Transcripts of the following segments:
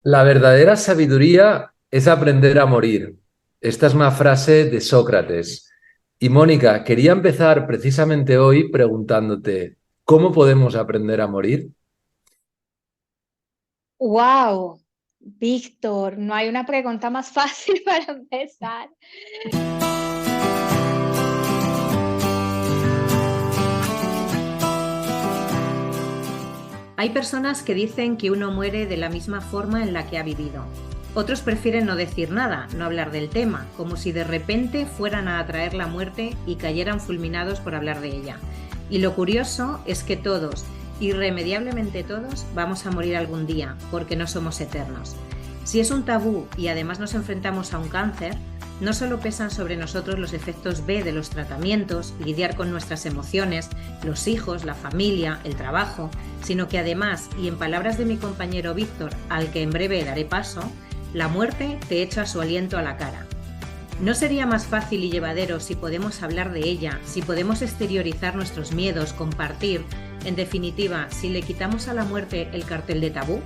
La verdadera sabiduría es aprender a morir. Esta es una frase de Sócrates. Y Mónica, quería empezar precisamente hoy preguntándote, ¿cómo podemos aprender a morir? Wow, Víctor, no hay una pregunta más fácil para empezar. Hay personas que dicen que uno muere de la misma forma en la que ha vivido. Otros prefieren no decir nada, no hablar del tema, como si de repente fueran a atraer la muerte y cayeran fulminados por hablar de ella. Y lo curioso es que todos, irremediablemente todos, vamos a morir algún día, porque no somos eternos. Si es un tabú y además nos enfrentamos a un cáncer, no solo pesan sobre nosotros los efectos B de los tratamientos, lidiar con nuestras emociones, los hijos, la familia, el trabajo, sino que además, y en palabras de mi compañero Víctor, al que en breve daré paso, la muerte te echa su aliento a la cara. ¿No sería más fácil y llevadero si podemos hablar de ella, si podemos exteriorizar nuestros miedos, compartir, en definitiva, si le quitamos a la muerte el cartel de tabú?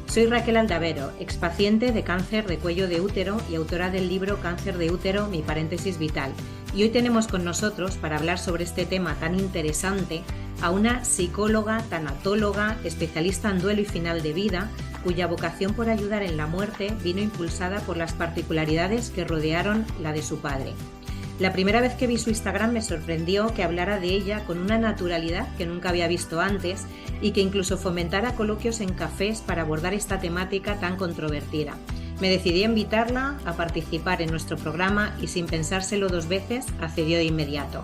Soy Raquel Aldavero, expaciente de cáncer de cuello de útero y autora del libro Cáncer de útero, mi paréntesis vital. Y hoy tenemos con nosotros, para hablar sobre este tema tan interesante, a una psicóloga, tanatóloga, especialista en duelo y final de vida, cuya vocación por ayudar en la muerte vino impulsada por las particularidades que rodearon la de su padre. La primera vez que vi su Instagram me sorprendió que hablara de ella con una naturalidad que nunca había visto antes y que incluso fomentara coloquios en cafés para abordar esta temática tan controvertida. Me decidí a invitarla a participar en nuestro programa y sin pensárselo dos veces accedió de inmediato.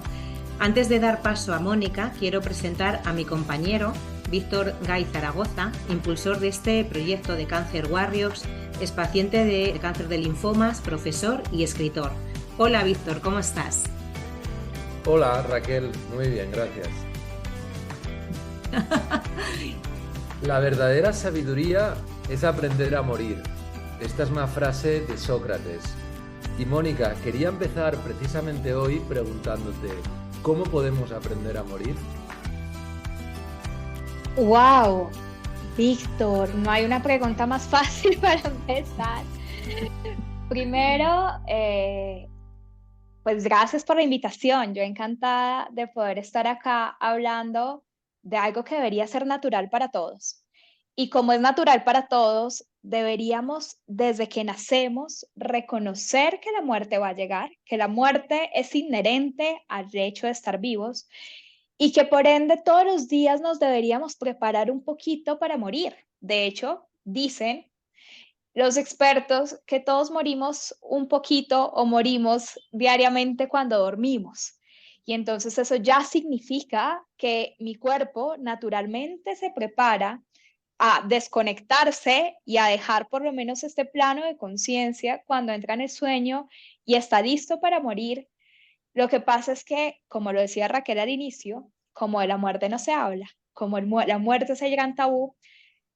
Antes de dar paso a Mónica, quiero presentar a mi compañero Víctor Gay Zaragoza, impulsor de este proyecto de Cancer Warriors, es paciente de cáncer de linfomas, profesor y escritor. Hola Víctor, ¿cómo estás? Hola Raquel, muy bien, gracias. La verdadera sabiduría es aprender a morir. Esta es una frase de Sócrates. Y Mónica, quería empezar precisamente hoy preguntándote, ¿cómo podemos aprender a morir? Wow, Víctor, no hay una pregunta más fácil para empezar. Primero, pues gracias por la invitación. Yo encantada de poder estar acá hablando de algo que debería ser natural para todos. Y como es natural para todos, deberíamos desde que nacemos reconocer que la muerte va a llegar, que la muerte es inherente al hecho de estar vivos y que por ende todos los días nos deberíamos preparar un poquito para morir. De hecho, dicen los expertos que todos morimos un poquito o morimos diariamente cuando dormimos. Y entonces eso ya significa que mi cuerpo naturalmente se prepara a desconectarse y a dejar por lo menos este plano de conciencia cuando entra en el sueño y está listo para morir. Lo que pasa es que, como lo decía Raquel al inicio, como de la muerte no se habla, como la muerte es el gran tabú,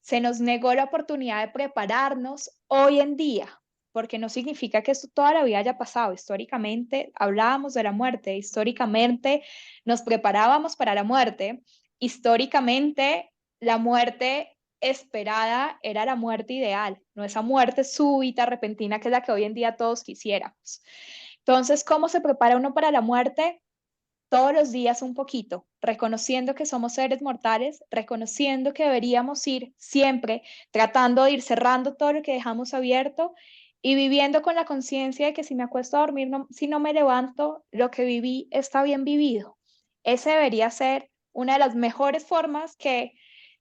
se nos negó la oportunidad de prepararnos hoy en día, porque no significa que esto toda la vida haya pasado. Históricamente hablábamos de la muerte, históricamente nos preparábamos para la muerte, históricamente la muerte esperada era la muerte ideal, no esa muerte súbita, repentina que es la que hoy en día todos quisiéramos. Entonces, ¿cómo se prepara uno para la muerte? Todos los días un poquito, reconociendo que somos seres mortales, reconociendo que deberíamos ir siempre tratando de ir cerrando todo lo que dejamos abierto y viviendo con la conciencia de que si me acuesto a dormir, si no me levanto, lo que viví está bien vivido. Ese debería ser una de las mejores formas que,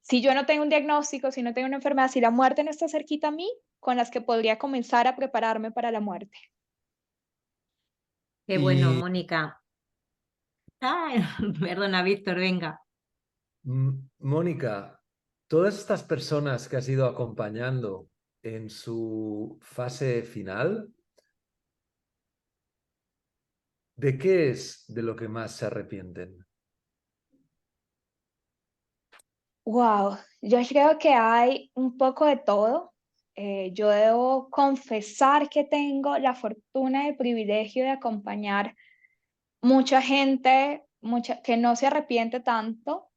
si yo no tengo un diagnóstico, si no tengo una enfermedad, si la muerte no está cerquita a mí, con las que podría comenzar a prepararme para la muerte. Qué bueno, Y Mónica. Ay, perdona, Víctor, venga. Mónica, todas estas personas que has ido acompañando en su fase final, ¿de qué es de lo que más se arrepienten? Wow, yo creo que hay un poco de todo. Yo debo confesar que tengo la fortuna y el privilegio de acompañar mucha gente, mucha, que no se arrepiente tanto,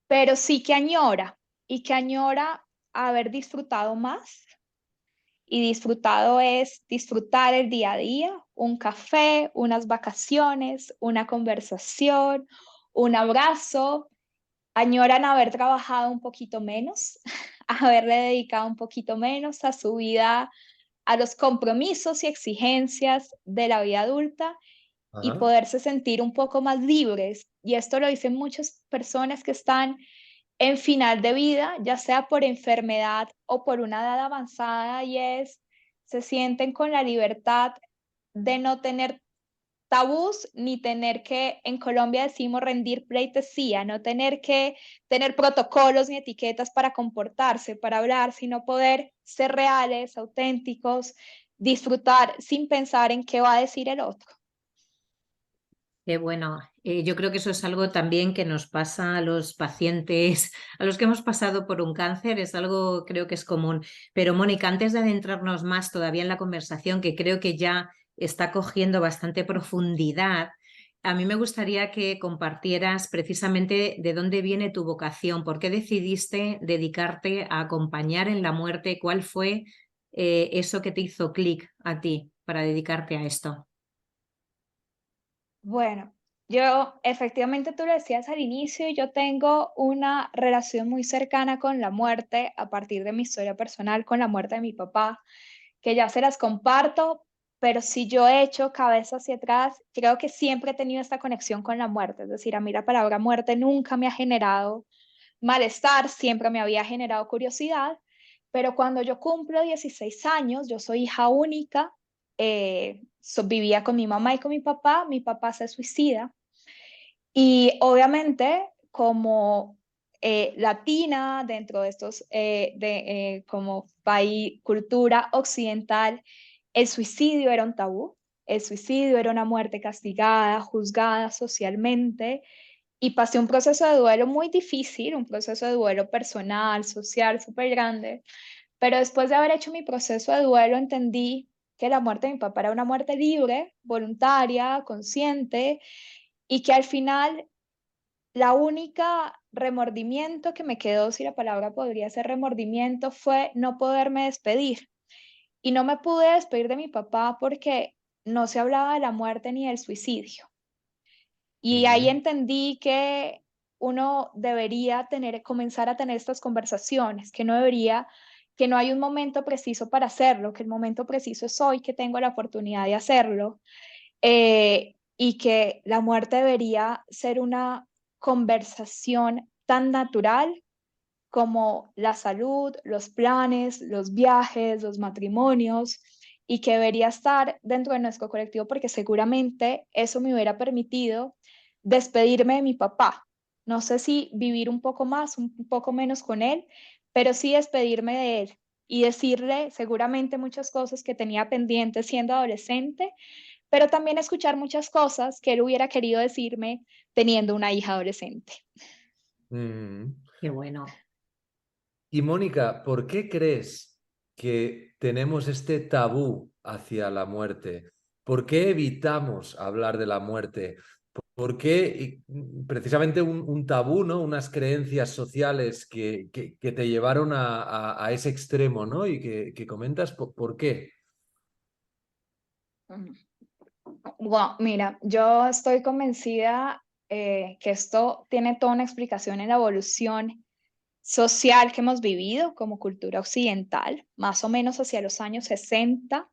pero sí que añora y que añora haber disfrutado más, y disfrutado es disfrutar el día a día, un café, unas vacaciones, una conversación, un abrazo. Añoran haber trabajado un poquito menos, haberle dedicado un poquito menos a su vida, a los compromisos y exigencias de la vida adulta y Ajá. poderse sentir un poco más libres. Y esto lo dicen muchas personas que están en final de vida, ya sea por enfermedad o por una edad avanzada, y se sienten con la libertad de no tener tabús ni tener que, en Colombia decimos rendir pleitesía, no tener que tener protocolos ni etiquetas para comportarse, para hablar, sino poder ser reales, auténticos, disfrutar sin pensar en qué va a decir el otro. Qué bueno. Yo creo que eso es algo también que nos pasa a los pacientes, a los que hemos pasado por un cáncer, es algo creo que es común. Pero Mónica, antes de adentrarnos más todavía en la conversación, que creo que ya está cogiendo bastante profundidad, a mí me gustaría que compartieras precisamente de dónde viene tu vocación, por qué decidiste dedicarte a acompañar en la muerte, cuál fue eso que te hizo clic a ti para dedicarte a esto. Bueno, yo efectivamente tú lo decías al inicio, yo tengo una relación muy cercana con la muerte a partir de mi historia personal con la muerte de mi papá, que ya se las comparto, pero si yo he hecho cabeza hacia atrás, creo que siempre he tenido esta conexión con la muerte, es decir, a mí la palabra muerte nunca me ha generado malestar, siempre me había generado curiosidad, pero cuando yo cumplo 16 años, yo soy hija única, vivía con mi mamá y con mi papá se suicida y obviamente como latina dentro de estos, como país, cultura occidental, el suicidio era un tabú, el suicidio era una muerte castigada, juzgada socialmente y pasé un proceso de duelo muy difícil, un proceso de duelo personal, social, súper grande, pero después de haber hecho mi proceso de duelo entendí que la muerte de mi papá era una muerte libre, voluntaria, consciente, y que al final la única remordimiento que me quedó, si la palabra podría ser remordimiento, fue no poderme despedir. Y no me pude despedir de mi papá porque no se hablaba de la muerte ni del suicidio. Y ahí Ujú. entendí que uno debería comenzar a tener estas conversaciones, que no hay un momento preciso para hacerlo, que el momento preciso es hoy, que tengo la oportunidad de hacerlo, y que la muerte debería ser una conversación tan natural como la salud, los planes, los viajes, los matrimonios, y que debería estar dentro de nuestro colectivo porque seguramente eso me hubiera permitido despedirme de mi papá. No sé si vivir un poco más, un poco menos con él, pero sí despedirme de él y decirle seguramente muchas cosas que tenía pendientes siendo adolescente, pero también escuchar muchas cosas que él hubiera querido decirme teniendo una hija adolescente. Mm. Qué bueno. Y Mónica, ¿por qué crees que tenemos este tabú hacia la muerte? ¿Por qué evitamos hablar de la muerte? ¿Por qué precisamente un tabú, ¿no? Unas creencias sociales que te llevaron a ese extremo, ¿no? Y que comentas por qué. Bueno, mira, yo estoy convencida que esto tiene toda una explicación en la evolución social que hemos vivido como cultura occidental, más o menos hacia los años 60,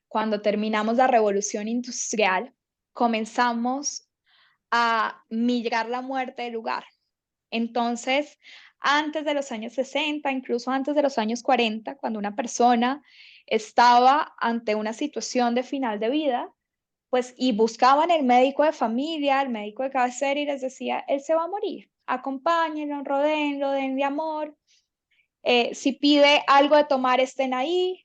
cuando terminamos la revolución industrial, comenzamos a migrar la muerte del lugar. Entonces, antes de los años 60, incluso antes de los años 40, cuando una persona estaba ante una situación de final de vida, pues y buscaban el médico de familia, el médico de cabecera y les decía, él se va a morir, acompáñenlo, rodéenlo, denle amor, si pide algo de tomar estén ahí,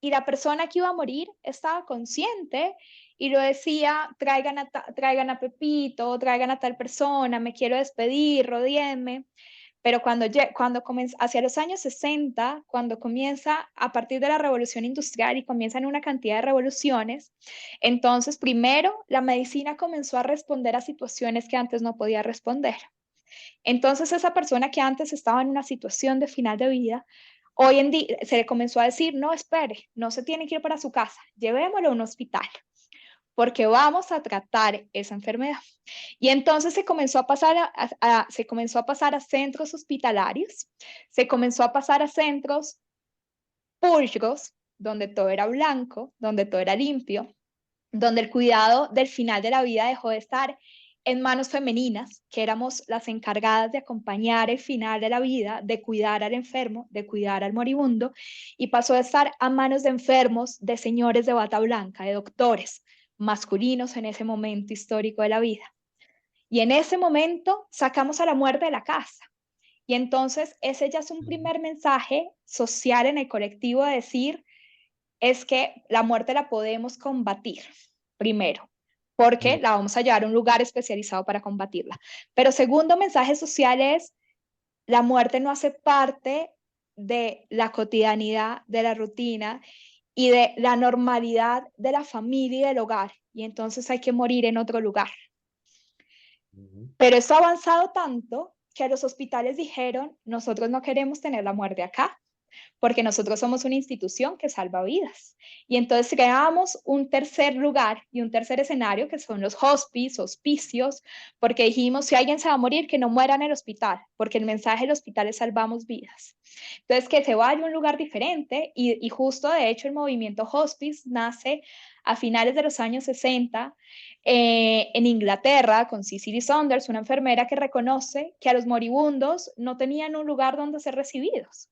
y la persona que iba a morir estaba consciente y lo decía, traigan a Pepito, traigan a tal persona, me quiero despedir, rodeenme. Pero cuando comienza, hacia los años 60, cuando comienza a partir de la revolución industrial y comienzan una cantidad de revoluciones, entonces primero la medicina comenzó a responder a situaciones que antes no podía responder. Entonces esa persona que antes estaba en una situación de final de vida, Hoy en día se le comenzó a decir, no, espere, no se tiene que ir para su casa, llevémoslo a un hospital, porque vamos a tratar esa enfermedad. Y entonces se comenzó a pasar se comenzó a pasar a centros hospitalarios, se comenzó a pasar a centros pulcros, donde todo era blanco, donde todo era limpio, donde el cuidado del final de la vida dejó de estar en manos femeninas, que éramos las encargadas de acompañar el final de la vida, de cuidar al enfermo, de cuidar al moribundo, y pasó a estar a manos de enfermos, de señores de bata blanca, de doctores masculinos en ese momento histórico de la vida. Y en ese momento sacamos a la muerte de la casa. Y entonces ese ya es un primer mensaje social en el colectivo de decir, es que la muerte la podemos combatir, primero, porque la vamos a llevar a un lugar especializado para combatirla. Pero segundo mensaje social es, la muerte no hace parte de la cotidianidad, de la rutina y de la normalidad de la familia y del hogar. Y entonces hay que morir en otro lugar. Pero esto ha avanzado tanto que los hospitales dijeron, nosotros no queremos tener la muerte acá, porque nosotros somos una institución que salva vidas. Y entonces creamos un tercer lugar y un tercer escenario que son los hospicios, porque dijimos, si alguien se va a morir, que no muera en el hospital, porque el mensaje del hospital es salvamos vidas. Entonces, que se vaya a un lugar diferente y justo de hecho el movimiento hospice nace a finales de los años 60 en Inglaterra con Cicely Saunders, una enfermera que reconoce que a los moribundos no tenían un lugar donde ser recibidos.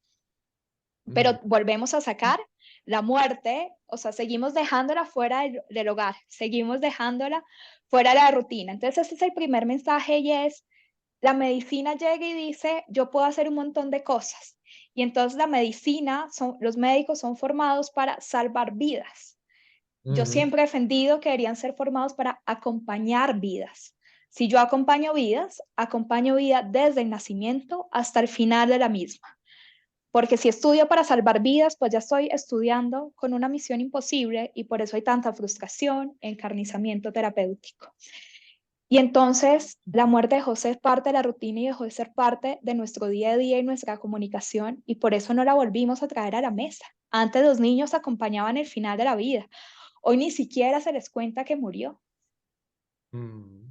Pero volvemos a sacar la muerte, o sea, seguimos dejándola fuera del hogar, seguimos dejándola fuera de la rutina. Entonces, ese es el primer mensaje y es, la medicina llega y dice, yo puedo hacer un montón de cosas. Y entonces la medicina, los médicos son formados para salvar vidas. Yo siempre he defendido que deberían ser formados para acompañar vidas. Si yo acompaño vidas desde el nacimiento hasta el final de la misma. Porque si estudio para salvar vidas, pues ya estoy estudiando con una misión imposible y por eso hay tanta frustración, encarnizamiento terapéutico. Y entonces la muerte dejó de ser parte de la rutina y dejó de ser parte de nuestro día a día y nuestra comunicación y por eso no la volvimos a traer a la mesa. Antes los niños acompañaban el final de la vida. Hoy ni siquiera se les cuenta que murió.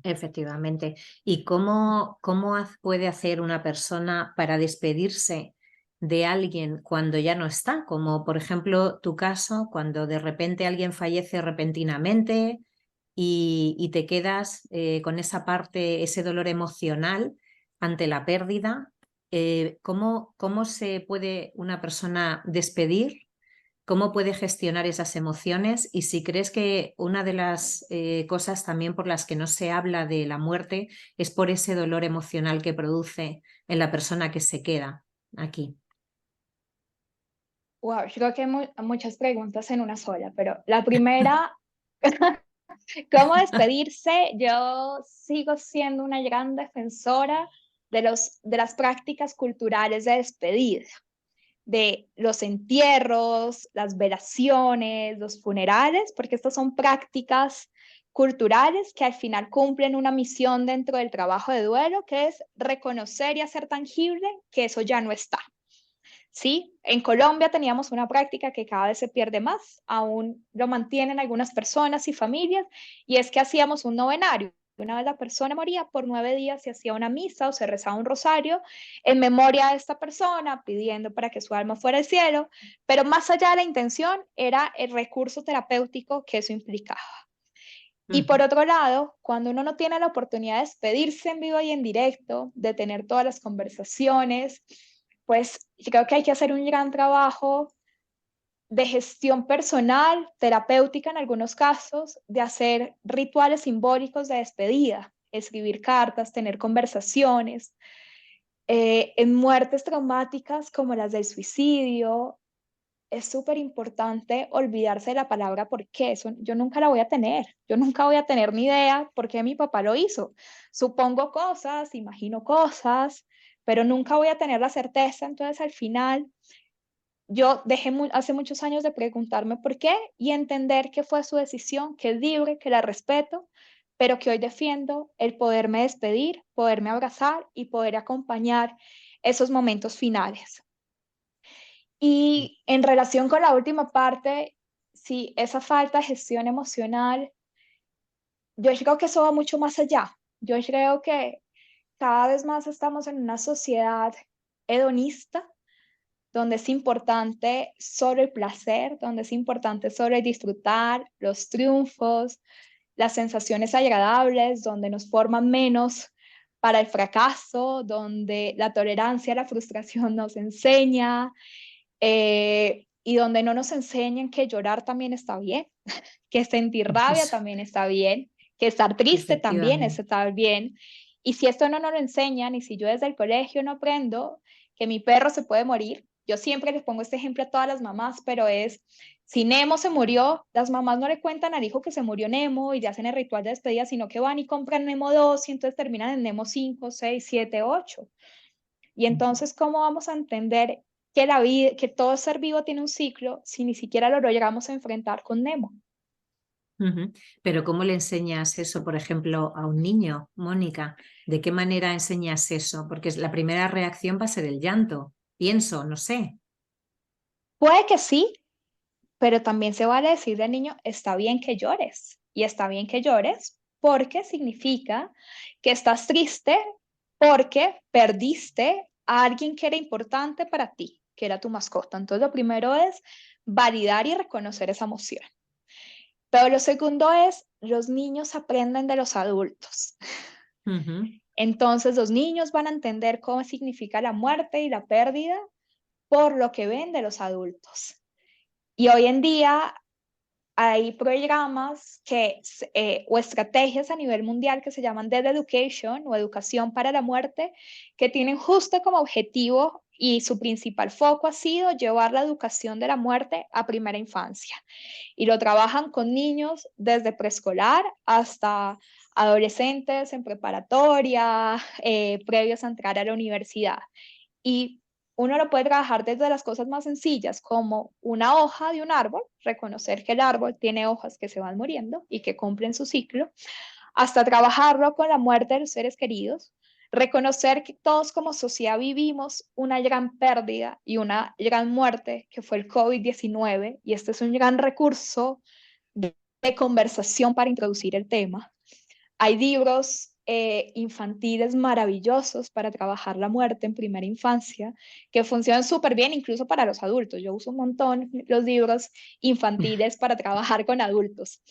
Efectivamente. ¿Y cómo puede hacer una persona para despedirse de alguien cuando ya no está? Como por ejemplo tu caso, cuando de repente alguien fallece repentinamente y te quedas con esa parte, ese dolor emocional ante la pérdida. ¿Cómo se puede una persona despedir? ¿Cómo puede gestionar esas emociones? Y si crees que una de las cosas también por las que no se habla de la muerte es por ese dolor emocional que produce en la persona que se queda aquí. Wow, yo creo que hay muchas preguntas en una sola, pero la primera, ¿cómo despedirse? Yo sigo siendo una gran defensora de las prácticas culturales de despedida, de los entierros, las velaciones, los funerales, porque estas son prácticas culturales que al final cumplen una misión dentro del trabajo de duelo, que es reconocer y hacer tangible que eso ya no está. ¿Sí? En Colombia teníamos una práctica que cada vez se pierde más, aún lo mantienen algunas personas y familias, y es que hacíamos un novenario. Una vez la persona moría, por 9 días se hacía una misa o se rezaba un rosario en memoria de esta persona, pidiendo para que su alma fuera al cielo, pero más allá de la intención era el recurso terapéutico que eso implicaba. Y por otro lado, cuando uno no tiene la oportunidad de despedirse en vivo y en directo, de tener todas las conversaciones, pues creo que hay que hacer un gran trabajo de gestión personal, terapéutica en algunos casos, de hacer rituales simbólicos de despedida, escribir cartas, tener conversaciones. En muertes traumáticas como las del suicidio, es súper importante olvidarse de la palabra por qué. Eso, yo nunca la voy a tener. Yo nunca voy a tener ni idea por qué mi papá lo hizo. Supongo cosas, imagino cosas, pero nunca voy a tener la certeza. Entonces, al final, yo dejé hace muchos años de preguntarme por qué y entender que fue su decisión, que es libre, que la respeto, pero que hoy defiendo el poderme despedir, poderme abrazar y poder acompañar esos momentos finales. Y en relación con la última parte, si esa falta de gestión emocional, yo creo que eso va mucho más allá. Yo creo que cada vez más estamos en una sociedad hedonista, donde es importante solo el placer, donde es importante solo el disfrutar, los triunfos, las sensaciones agradables, donde nos forman menos para el fracaso, donde la tolerancia a la frustración nos enseña, y donde no nos enseñan que llorar también está bien, que sentir rabia Eso, también está bien, que estar triste también efectivamente. está bien. Y si esto no nos lo enseñan, y si yo desde el colegio no aprendo que mi perro se puede morir, yo siempre les pongo este ejemplo a todas las mamás, pero es, si Nemo se murió, las mamás no le cuentan al hijo que se murió Nemo y le hacen el ritual de despedida, sino que van y compran Nemo 2 y entonces terminan en Nemo 5, 6, 7, 8. Y entonces, ¿cómo vamos a entender que la vida, que todo ser vivo tiene un ciclo si ni siquiera lo llegamos a enfrentar con Nemo? Ujú. Pero ¿cómo le enseñas eso, por ejemplo, a un niño, Mónica? ¿De qué manera enseñas eso? Porque la primera reacción va a ser el llanto. Pienso, no sé. Puede que sí, pero también se vale decirle al niño, está bien que llores. Y está bien que llores porque significa que estás triste porque perdiste a alguien que era importante para ti, que era tu mascota. Entonces, lo primero es validar y reconocer esa emoción. Pero lo segundo es, los niños aprenden de los adultos. Ujú. Entonces, los niños van a entender cómo significa la muerte y la pérdida por lo que ven de los adultos. Y hoy en día hay programas o estrategias a nivel mundial que se llaman Death Education o educación para la muerte, que tienen justo como objetivo y su principal foco ha sido llevar la educación de la muerte a primera infancia. Y lo trabajan con niños desde preescolar hasta adolescentes en preparatoria, previos a entrar a la universidad. Y uno lo puede trabajar desde las cosas más sencillas, como una hoja de un árbol, reconocer que el árbol tiene hojas que se van muriendo y que cumplen su ciclo, hasta trabajarlo con la muerte de los seres queridos, reconocer que todos como sociedad vivimos una gran pérdida y una gran muerte, que fue el COVID-19, y este es un gran recurso de conversación para introducir el tema. Hay libros infantiles maravillosos para trabajar la muerte en primera infancia que funcionan súper bien incluso para los adultos. Yo uso un montón los libros infantiles para trabajar con adultos.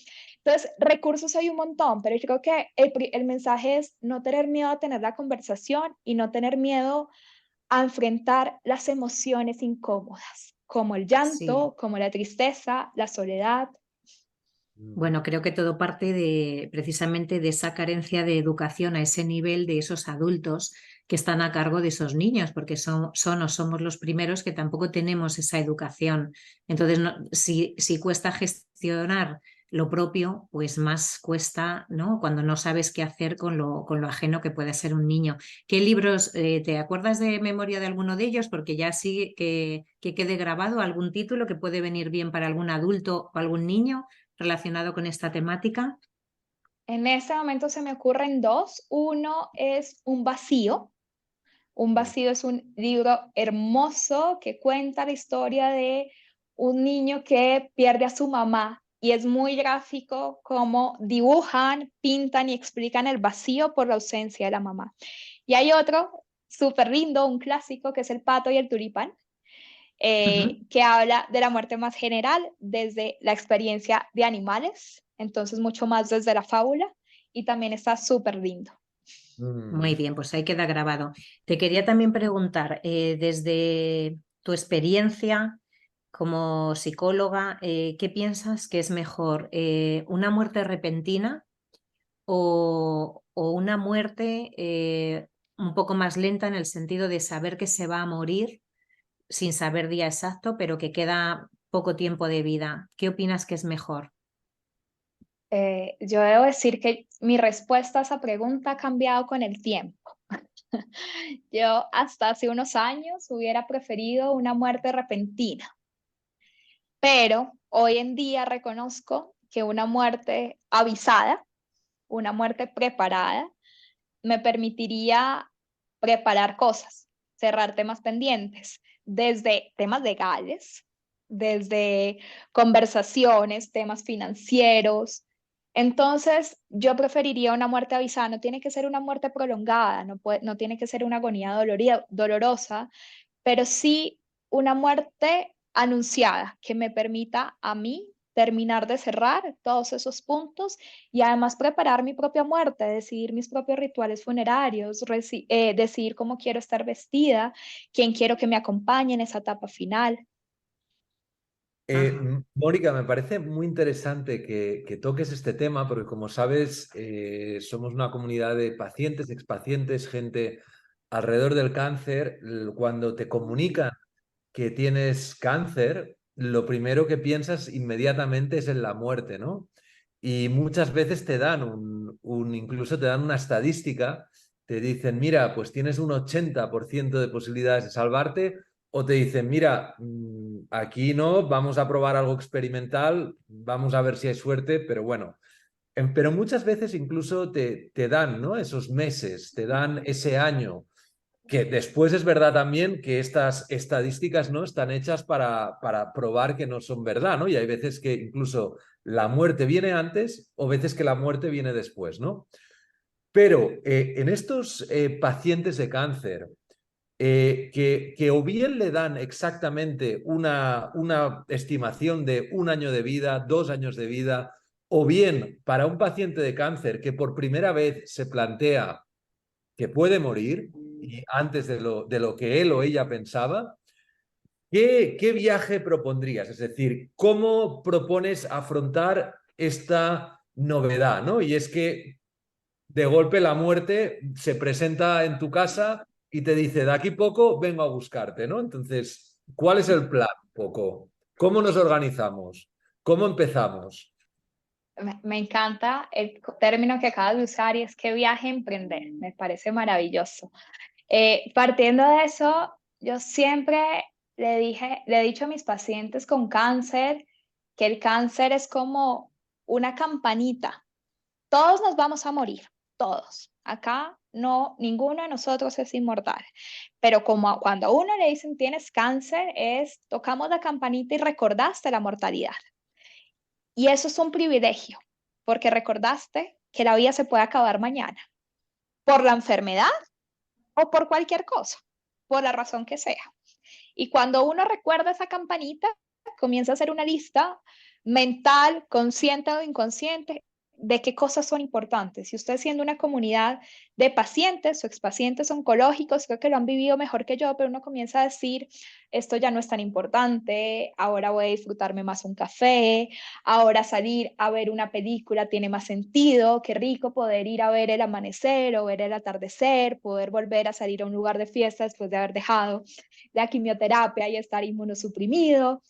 Entonces, recursos hay un montón, pero yo creo que el mensaje es no tener miedo a tener la conversación y no tener miedo a enfrentar las emociones incómodas, como el Sí. llanto, como la tristeza, la soledad. Mm. Bueno, creo que todo parte de precisamente de esa carencia de educación a ese nivel de esos adultos que están a cargo de esos niños, porque son o somos los primeros que tampoco tenemos esa educación. Entonces, si cuesta gestionar lo propio, pues más cuesta, ¿no? Cuando no sabes qué hacer con lo ajeno que puede ser un niño. ¿Qué libros, te acuerdas de memoria de alguno de ellos? Porque ya sí que quede grabado algún título que puede venir bien para algún adulto o algún niño relacionado con esta temática. En este momento se me ocurren dos. Uno es Un vacío. Un vacío es un libro hermoso que cuenta la historia de un niño que pierde a su mamá y es muy gráfico cómo dibujan, pintan y explican el vacío por la ausencia de la mamá. Y hay otro súper lindo, un clásico, que es El pato y el tulipán, Ujú. que habla de la muerte más general desde la experiencia de animales, entonces mucho más desde la fábula, y también está súper lindo. Muy Mm. bien, pues ahí queda grabado. Te quería también preguntar, desde tu experiencia como psicóloga, ¿qué piensas que es mejor? ¿Una muerte repentina o una muerte un poco más lenta en el sentido de saber que se va a morir sin saber día exacto, pero que queda poco tiempo de vida? ¿Qué opinas que es mejor? Yo debo decir que mi respuesta a esa pregunta ha cambiado con el tiempo. Yo hasta hace unos años hubiera preferido una muerte repentina, pero hoy en día reconozco que una muerte avisada, una muerte preparada, me permitiría preparar cosas, cerrar temas pendientes, desde temas legales, desde conversaciones, temas financieros. Entonces, yo preferiría una muerte avisada. No tiene que ser una muerte prolongada, no tiene que ser una agonía dolorosa, pero sí una muerte anunciada que me permita a mí terminar de cerrar todos esos puntos y además preparar mi propia muerte, decidir mis propios rituales funerarios, decidir cómo quiero estar vestida, quién quiero que me acompañe en esa etapa final. Mónica, me parece muy interesante que toques este tema porque, como sabes, somos una comunidad de pacientes, expacientes, gente alrededor del cáncer. Cuando te comunican que tienes cáncer, lo primero que piensas inmediatamente es en la muerte, ¿no? Y muchas veces te dan incluso te dan una estadística, te dicen, mira, pues tienes un 80% de posibilidades de salvarte, o te dicen, mira, aquí no, vamos a probar algo experimental, vamos a ver si hay suerte, pero bueno. Pero muchas veces incluso te dan, ¿no? Esos meses, te dan ese año, que después es verdad también que estas estadísticas, ¿no?, están hechas para probar que no son verdad, ¿no? Y hay veces que incluso la muerte viene antes o veces que la muerte viene después, ¿no? Pero en estos pacientes de cáncer, que o bien le dan exactamente una estimación de 1 año de vida, 2 años de vida, o bien para un paciente de cáncer que por primera vez se plantea que puede morir y antes de lo que él o ella pensaba, ¿qué viaje propondrías? Es decir, ¿cómo propones afrontar esta novedad, ¿no? Y es que de golpe la muerte se presenta en tu casa y te dice, de aquí poco vengo a buscarte, ¿no? Entonces, ¿cuál es el plan poco? ¿Cómo nos organizamos? ¿Cómo empezamos? Me encanta el término que acabas de usar y es que viaje emprender. Me parece maravilloso. Partiendo de eso, yo siempre le he dicho a mis pacientes con cáncer que el cáncer es como una campanita. Todos nos vamos a morir, todos. Acá no, ninguno de nosotros es inmortal. Pero como cuando a uno le dicen tienes cáncer, tocamos la campanita y recordaste la mortalidad. Y eso es un privilegio, porque recordaste que la vida se puede acabar mañana, por la enfermedad o por cualquier cosa, por la razón que sea. Y cuando uno recuerda esa campanita, comienza a hacer una lista mental, consciente o inconsciente, de qué cosas son importantes. Si usted siendo una comunidad de pacientes o expacientes oncológicos, creo que lo han vivido mejor que yo, pero uno comienza a decir, esto ya no es tan importante, ahora voy a disfrutarme más un café, ahora salir a ver una película tiene más sentido, qué rico poder ir a ver el amanecer o ver el atardecer, poder volver a salir a un lugar de fiesta después de haber dejado la quimioterapia y estar inmunosuprimido.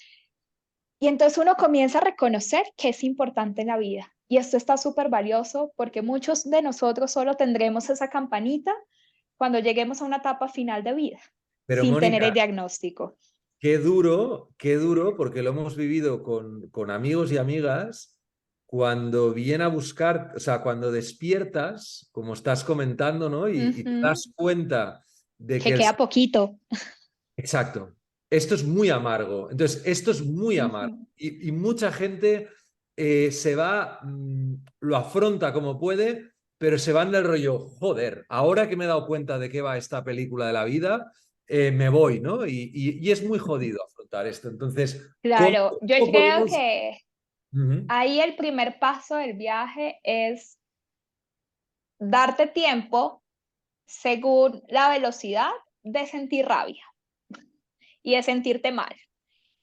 Y entonces uno comienza a reconocer que es importante en la vida. Y esto está súper valioso porque muchos de nosotros solo tendremos esa campanita cuando lleguemos a una etapa final de vida, Pero sin tener el Mónica, diagnóstico. qué duro, porque lo hemos vivido con amigos y amigas, cuando viene a buscar, o sea, cuando despiertas, como estás comentando, ¿no? Y te Ujú. das cuenta de que Que queda poquito. Exacto. Esto es muy amargo. Entonces, esto es muy amargo. Ujú. Y mucha gente se va, lo afronta como puede, pero se van del rollo, joder, ahora que me he dado cuenta de qué va esta película de la vida, me voy, ¿no? Y es muy jodido afrontar esto. Entonces, Claro, yo cómo creo podemos... que Ujú. ahí el primer paso del viaje es darte tiempo según la velocidad de sentir rabia y de sentirte mal.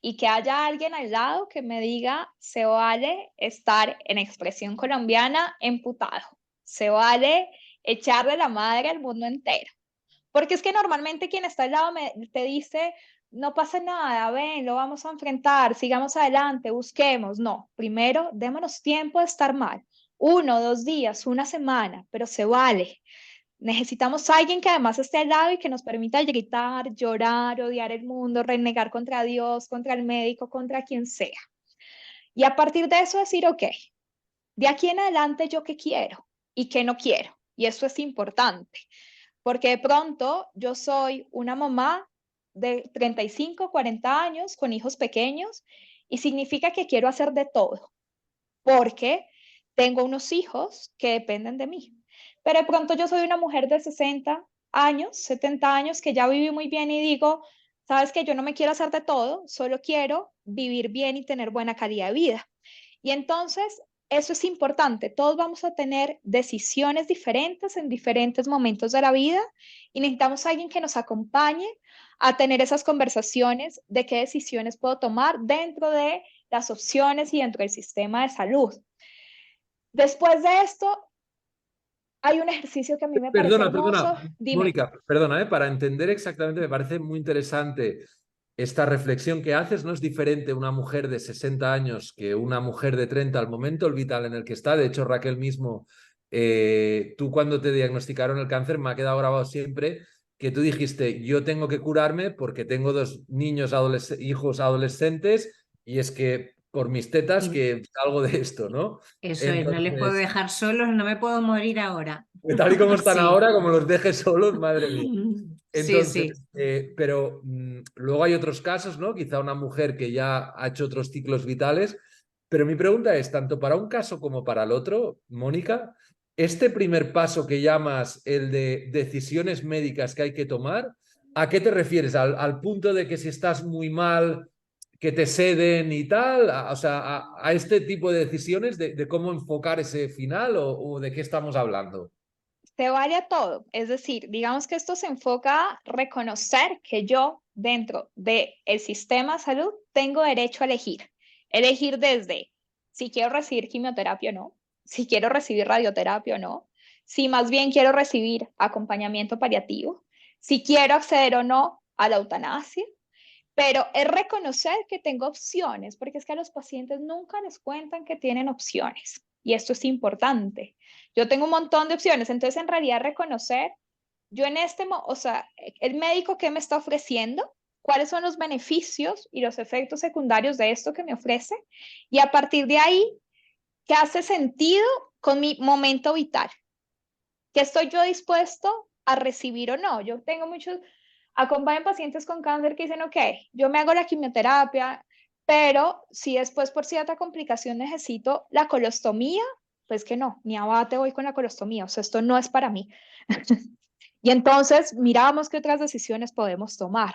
Y que haya alguien al lado que me diga, se vale estar en expresión colombiana emputado, se vale echarle la madre al mundo entero. Porque es que normalmente quien está al lado te dice, no pasa nada, ven, lo vamos a enfrentar, sigamos adelante, busquemos. No, primero démonos tiempo de estar mal. 1, 2 días, una semana, pero se vale. Necesitamos a alguien que además esté al lado y que nos permita gritar, llorar, odiar el mundo, renegar contra Dios, contra el médico, contra quien sea. Y a partir de eso decir, ok, de aquí en adelante yo qué quiero y qué no quiero. Y eso es importante, porque de pronto yo soy una mamá de 35, 40 años con hijos pequeños y significa que quiero hacer de todo porque tengo unos hijos que dependen de mí. Pero de pronto yo soy una mujer de 60 años, 70 años que ya viví muy bien y digo, sabes que yo no me quiero hacer de todo, solo quiero vivir bien y tener buena calidad de vida. Y entonces, eso es importante. Todos vamos a tener decisiones diferentes en diferentes momentos de la vida y necesitamos a alguien que nos acompañe a tener esas conversaciones de qué decisiones puedo tomar dentro de las opciones y dentro del sistema de salud. Después de esto, hay un ejercicio que a mí me parece hermoso. Dime. Mónica, perdona, para entender exactamente, me parece muy interesante esta reflexión que haces. No es diferente una mujer de 60 años que una mujer de 30 al momento vital en el que está. De hecho, Raquel mismo, tú cuando te diagnosticaron el cáncer, me ha quedado grabado siempre que tú dijiste, yo tengo que curarme porque tengo dos niños, hijos adolescentes, y es que por mis tetas que salgo de esto, ¿no? Eso es, no les puedo Entonces, dejar solos, no me puedo morir ahora. tal y como están Sí, ahora, como los dejes solos, madre mía. sí, Entonces, sí. pero luego hay otros casos, ¿no? Quizá una mujer que ya ha hecho otros ciclos vitales. Pero mi pregunta es, tanto para un caso como para el otro, Mónica, este primer paso que llamas el de decisiones médicas que hay que tomar, ¿a qué te refieres? ¿Al punto de que si estás muy mal, que te ceden y tal? O sea, a este tipo de decisiones de cómo enfocar ese final o de qué estamos hablando? Se vale a todo. Es decir, digamos que esto se enfoca a reconocer que yo dentro del sistema de salud tengo derecho a elegir. Elegir desde si quiero recibir quimioterapia o no, si quiero recibir radioterapia o no, si más bien quiero recibir acompañamiento paliativo, si quiero acceder o no a la eutanasia, pero es reconocer que tengo opciones, porque es que a los pacientes nunca les cuentan que tienen opciones. Y esto es importante. Yo tengo un montón de opciones, entonces en realidad reconocer, yo en o sea, el médico que me está ofreciendo, cuáles son los beneficios y los efectos secundarios de esto que me ofrece, y a partir de ahí, ¿qué hace sentido con mi momento vital? ¿Qué estoy yo dispuesto a recibir o no? Yo tengo muchos, acompañan pacientes con cáncer que dicen, ok, yo me hago la quimioterapia, pero si después por cierta complicación necesito la colostomía, pues que no, ni abate voy con la colostomía, o sea, esto no es para mí. Y entonces miramos qué otras decisiones podemos tomar.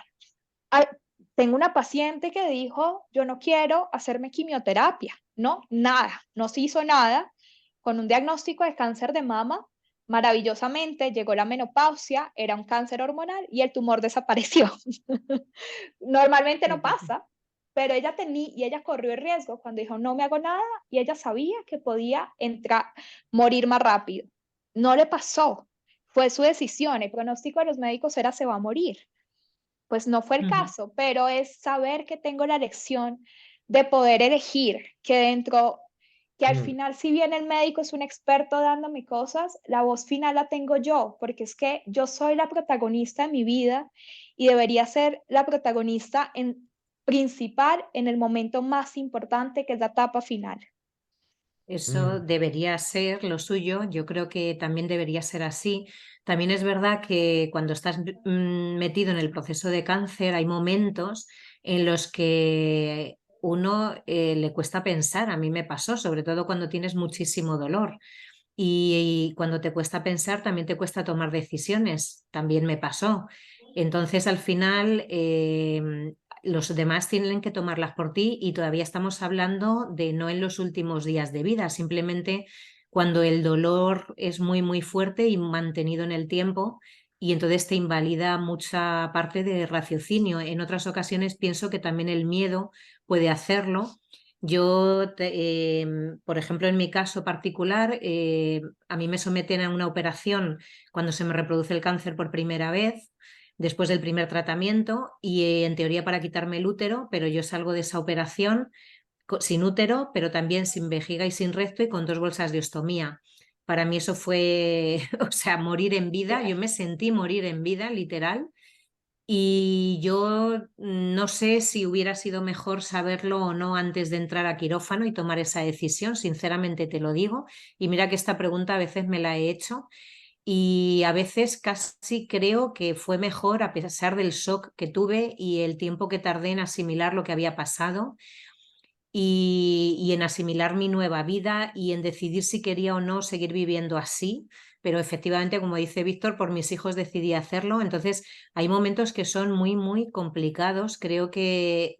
Ay, tengo una paciente que dijo, yo no quiero hacerme quimioterapia, no, nada, no se hizo nada, con un diagnóstico de cáncer de mama. Maravillosamente llegó la menopausia, era un cáncer hormonal y el tumor desapareció. Normalmente no pasa, pero ella tenía y ella corrió el riesgo cuando dijo no me hago nada y ella sabía que podía entrar, morir más rápido. No le pasó, fue su decisión. El pronóstico de los médicos era se va a morir. Pues no fue el caso, pero es saber que tengo la elección de poder elegir, que dentro, que al final, si bien el médico es un experto dándome cosas, la voz final la tengo yo, porque es que yo soy la protagonista de mi vida y debería ser la protagonista principal en el momento más importante, que es la etapa final. Eso debería ser lo suyo, yo creo que también debería ser así. También es verdad que cuando estás metido en el proceso de cáncer hay momentos en los que uno le cuesta pensar, a mí me pasó, sobre todo cuando tienes muchísimo dolor. Y cuando te cuesta pensar, también te cuesta tomar decisiones, también me pasó. Entonces, al final, los demás tienen que tomarlas por ti y todavía estamos hablando de no en los últimos días de vida, simplemente cuando el dolor es muy, muy fuerte y mantenido en el tiempo y entonces te invalida mucha parte de raciocinio. En otras ocasiones pienso que también el miedo puede hacerlo. Yo, por ejemplo, en mi caso particular, a mí me someten a una operación cuando se me reproduce el cáncer por primera vez, después del primer tratamiento, y en teoría para quitarme el útero, pero yo salgo de esa operación sin útero, pero también sin vejiga y sin recto y con 2 bolsas de ostomía. Para mí eso fue, o sea, morir en vida. Yo me sentí morir en vida, literal. Y yo no sé si hubiera sido mejor saberlo o no antes de entrar a quirófano y tomar esa decisión, sinceramente te lo digo. Y mira que esta pregunta a veces me la he hecho Y a veces casi creo que fue mejor, a pesar del shock que tuve y el tiempo que tardé en asimilar lo que había pasado y en asimilar mi nueva vida y en decidir si quería o no seguir viviendo así. Pero efectivamente, como dice Víctor, por mis hijos decidí hacerlo. Entonces, hay momentos que son muy, muy complicados. Creo que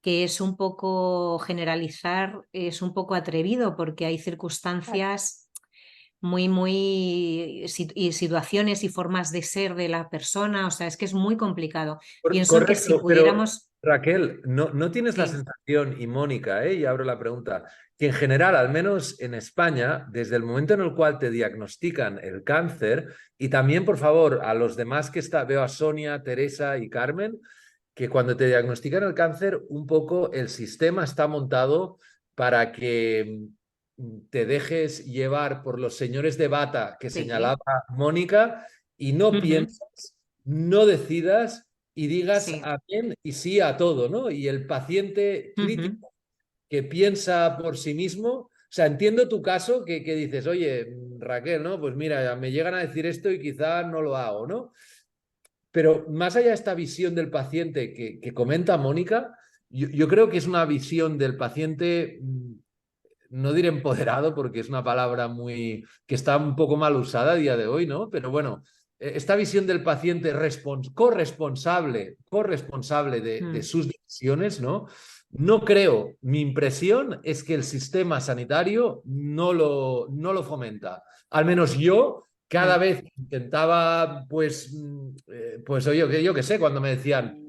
es un poco generalizar, es un poco atrevido porque hay circunstancias y situaciones y formas de ser de la persona, o sea, es que es muy complicado. Pienso que si Correcto, pero pudiéramos... Raquel, ¿no tienes la Sí. sensación, y Mónica, y abro la pregunta, que en general, al menos en España, desde el momento en el cual te diagnostican el cáncer, y también, por favor, a los demás que veo a Sonia, Teresa y Carmen, que cuando te diagnostican el cáncer, un poco el sistema está montado para que te dejes llevar por los señores de bata que Sí. señalaba Mónica y no Ujú. piensas, no decidas y digas Sí. a bien y sí a todo, ¿no? Y el paciente Ujú. crítico que piensa por sí mismo, o sea, entiendo tu caso que dices, oye, Raquel, ¿no? Pues mira, me llegan a decir esto y quizá no lo hago, ¿no? Pero más allá de esta visión del paciente que comenta Mónica, yo creo que es una visión del paciente, no diré empoderado porque es una palabra muy que está un poco mal usada a día de hoy, ¿no? Pero bueno, esta visión del paciente corresponsable de Mm. sus decisiones, ¿no? No creo, mi impresión es que el sistema sanitario no lo fomenta. Al menos yo cada Mm. vez intentaba, pues oye, yo qué sé, cuando me decían,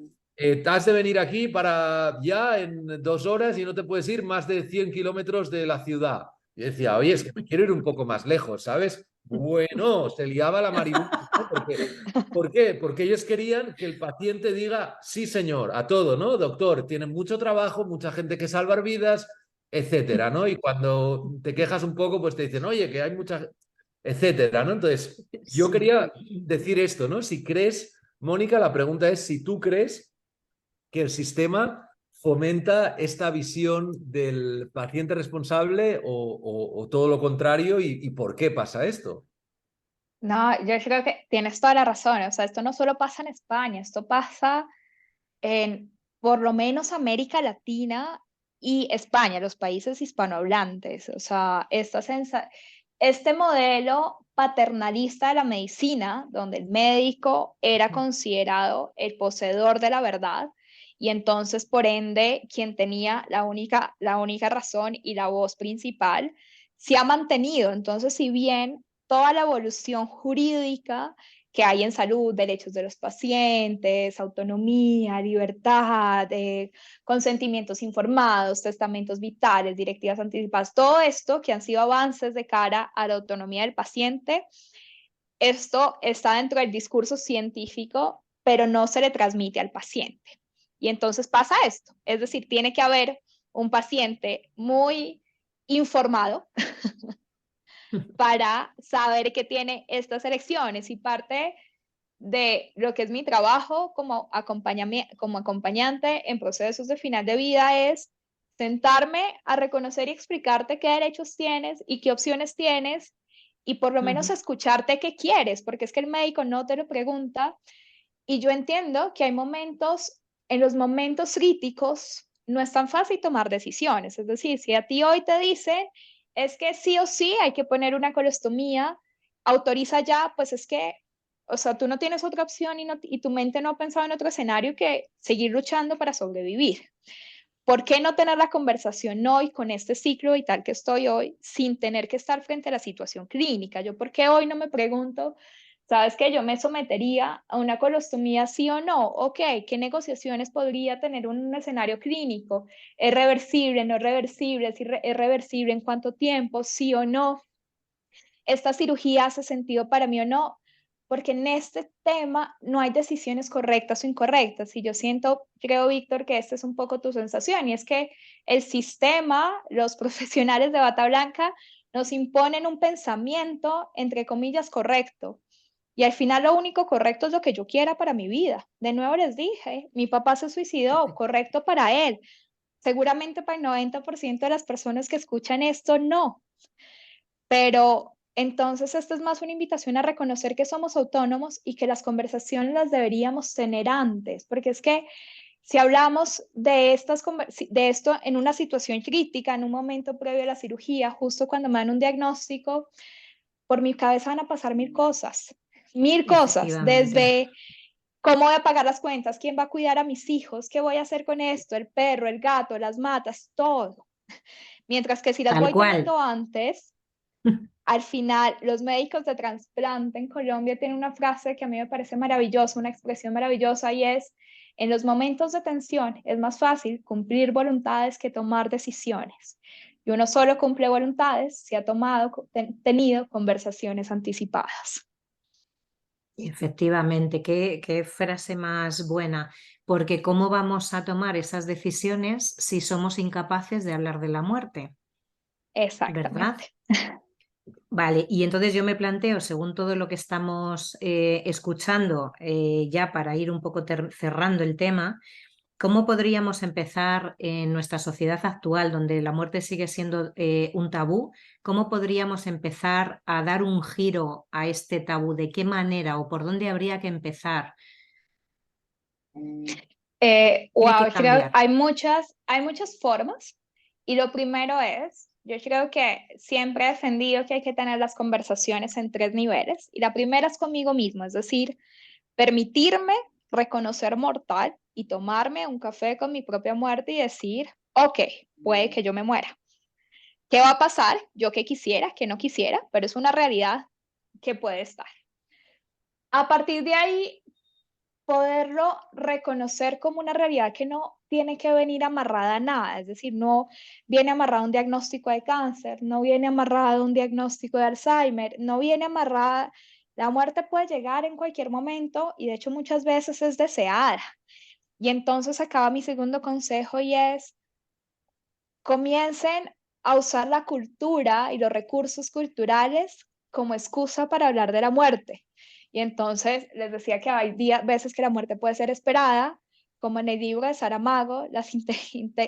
has de venir aquí para ya en 2 horas y no te puedes ir más de 100 kilómetros de la ciudad. Y decía, oye, es que me quiero ir un poco más lejos, ¿sabes? Bueno, se liaba la maribú, ¿no? ¿Por qué? Porque ellos querían que el paciente diga, sí, señor, a todo, ¿no? Doctor, tienen mucho trabajo, mucha gente que salvar vidas, etcétera, ¿no? Y cuando te quejas un poco, pues te dicen, oye, que hay mucha, etcétera, ¿no? Entonces, yo Sí. quería decir esto, ¿no? Si crees, Mónica, la pregunta es si tú crees que el sistema fomenta esta visión del paciente responsable o todo lo contrario y por qué pasa esto. No, yo creo que tienes toda la razón. O sea, esto no solo pasa en España, esto pasa en por lo menos América Latina y España, los países hispanohablantes. O sea, este modelo paternalista de la medicina, donde el médico era considerado el poseedor de la verdad y entonces, por ende, quien tenía la única razón y la voz principal, se ha mantenido. Entonces, si bien toda la evolución jurídica que hay en salud, derechos de los pacientes, autonomía, libertad, consentimientos informados, testamentos vitales, directivas anticipadas, todo esto que han sido avances de cara a la autonomía del paciente, esto está dentro del discurso científico, pero no se le transmite al paciente. Y entonces pasa esto, es decir, tiene que haber un paciente muy informado para saber que tiene estas elecciones y parte de lo que es mi trabajo como acompañante en procesos de final de vida es sentarme a reconocer y explicarte qué derechos tienes y qué opciones tienes y por lo menos Ujú. escucharte qué quieres, porque es que el médico no te lo pregunta y yo entiendo que hay momentos, en los momentos críticos no es tan fácil tomar decisiones, es decir, si a ti hoy te dicen es que sí o sí hay que poner una colostomía, autoriza ya, pues es que o sea, tú no tienes otra opción y tu mente no ha pensado en otro escenario que seguir luchando para sobrevivir. ¿Por qué no tener la conversación hoy con este ciclo vital que estoy hoy sin tener que estar frente a la situación clínica? Yo, ¿por qué hoy no me pregunto, sabes que yo me sometería a una colostomía sí o no? Ok, ¿qué negociaciones podría tener un escenario clínico? ¿Es reversible, no es reversible? ¿Es reversible en cuánto tiempo? ¿Sí o no? ¿Esta cirugía hace sentido para mí o no? Porque en este tema no hay decisiones correctas o incorrectas. Y yo siento, creo, Víctor, que esta es un poco tu sensación, y es que el sistema, los profesionales de bata blanca, nos imponen un pensamiento, entre comillas, correcto. Y al final lo único correcto es lo que yo quiera para mi vida. De nuevo les dije, mi papá se suicidó, correcto para él. Seguramente para el 90% de las personas que escuchan esto, no. Pero Entonces, esta es más una invitación a reconocer que somos autónomos y que las conversaciones las deberíamos tener antes, porque es que si hablamos de esto en una situación crítica, en un momento previo a la cirugía, justo cuando me dan un diagnóstico, por mi cabeza van a pasar mil cosas, Efectivamente. desde cómo voy a pagar las cuentas, quién va a cuidar a mis hijos, qué voy a hacer con esto, el perro, el gato, las matas, todo. Mientras que si las Tal voy cual. teniendo antes, al final, los médicos de trasplante en Colombia tienen una frase que a mí me parece maravillosa, una expresión maravillosa, y es, en los momentos de tensión es más fácil cumplir voluntades que tomar decisiones. Y uno solo cumple voluntades si ha tenido conversaciones anticipadas. Efectivamente, qué frase más buena, porque ¿cómo vamos a tomar esas decisiones si somos incapaces de hablar de la muerte? ¿Verdad? Exactamente. Vale, y entonces yo me planteo, según todo lo que estamos escuchando, ya para ir un poco cerrando el tema, ¿cómo podríamos empezar en nuestra sociedad actual, donde la muerte sigue siendo un tabú? ¿Cómo podríamos empezar a dar un giro a este tabú? ¿De qué manera o por dónde habría que empezar? ¿Qué hay que Wow, creo cambiar? hay muchas formas y lo primero es, yo creo que siempre he defendido que hay que tener las conversaciones en tres niveles y la primera es conmigo mismo, es decir, permitirme reconocer mortal y tomarme un café con mi propia muerte y decir, ok, puede que yo me muera. ¿Qué va a pasar? Yo que quisiera, que no quisiera, pero es una realidad que puede estar. A partir de ahí, poderlo reconocer como una realidad que no tiene que venir amarrada a nada, es decir, no viene amarrada a un diagnóstico de cáncer, no viene amarrada a un diagnóstico de Alzheimer, no viene amarrada, la muerte puede llegar en cualquier momento y de hecho muchas veces es deseada. Y entonces acaba mi segundo consejo y es, comiencen a usar la cultura y los recursos culturales como excusa para hablar de la muerte. Y entonces les decía que hay veces que la muerte puede ser esperada, como en el libro de Saramago, las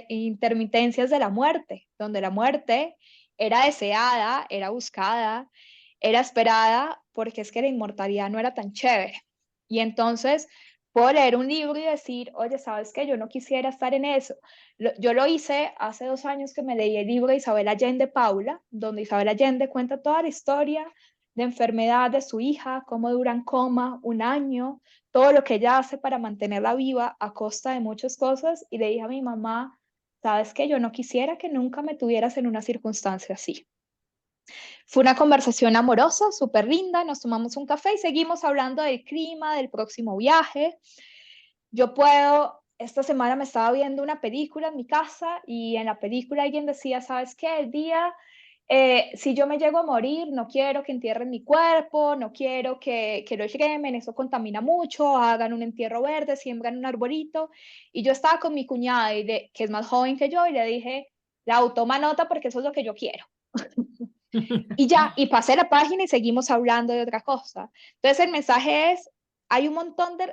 intermitencias de la muerte, donde la muerte era deseada, era buscada, era esperada, porque es que la inmortalidad no era tan chévere. Y entonces puedo leer un libro y decir, oye, ¿sabes qué? Yo no quisiera estar en eso. Yo lo hice hace 2 años que me leí el libro de Isabel Allende Paula, donde Isabel Allende cuenta toda la historia de enfermedad de su hija, cómo dura en coma 1 año, todo lo que ella hace para mantenerla viva a costa de muchas cosas. Y le dije a mi mamá, sabes que yo no quisiera que nunca me tuvieras en una circunstancia así. Fue una conversación amorosa, súper linda, nos tomamos un café y seguimos hablando del clima, del próximo viaje. Esta semana me estaba viendo una película en mi casa y en la película alguien decía, ¿sabes qué? Si yo me llego a morir, no quiero que entierren mi cuerpo, no quiero que lo cremen, eso contamina mucho, hagan un entierro verde, siembran un arbolito. Y yo estaba con mi cuñada, que es más joven que yo, y le dije, la toma nota porque eso es lo que yo quiero. Y ya, y pasé la página y seguimos hablando de otra cosa. Entonces el mensaje es,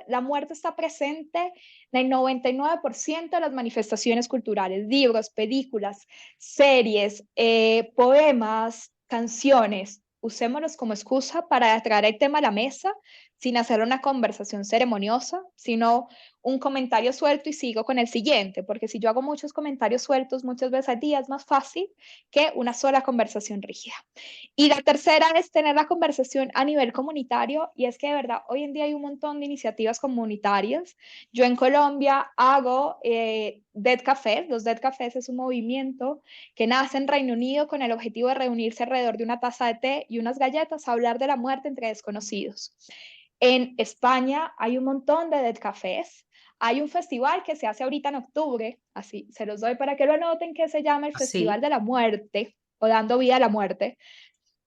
la muerte está presente en el 99% de las manifestaciones culturales, libros, películas, series, poemas, canciones. Usémoslos como excusa para traer el tema a la mesa sin hacer una conversación ceremoniosa, sino un comentario suelto y sigo con el siguiente, porque si yo hago muchos comentarios sueltos muchas veces al día es más fácil que una sola conversación rígida. Y la tercera es tener la conversación a nivel comunitario y es que de verdad hoy en día hay un montón de iniciativas comunitarias. Yo en Colombia hago Dead Cafés. Los Dead Cafés es un movimiento que nace en Reino Unido con el objetivo de reunirse alrededor de una taza de té y unas galletas a hablar de la muerte entre desconocidos. En España hay un montón de Dead Cafés. Hay un festival que se hace ahorita en octubre, así se los doy para que lo anoten, que se llama el Festival Sí, de la Muerte o Dando Vida a la Muerte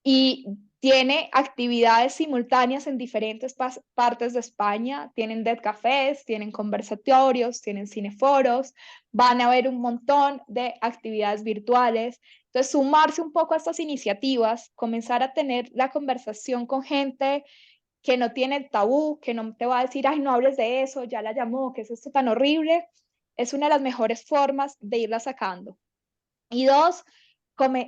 y tiene actividades simultáneas en diferentes partes de España. Tienen dead cafés, tienen conversatorios, tienen cineforos, van a haber un montón de actividades virtuales. Entonces, sumarse un poco a estas iniciativas, comenzar a tener la conversación con gente que no tiene el tabú, que no te va a decir, ay, no hables de eso, ya la llamó, que es esto tan horrible, es una de las mejores formas de irla sacando. Y dos,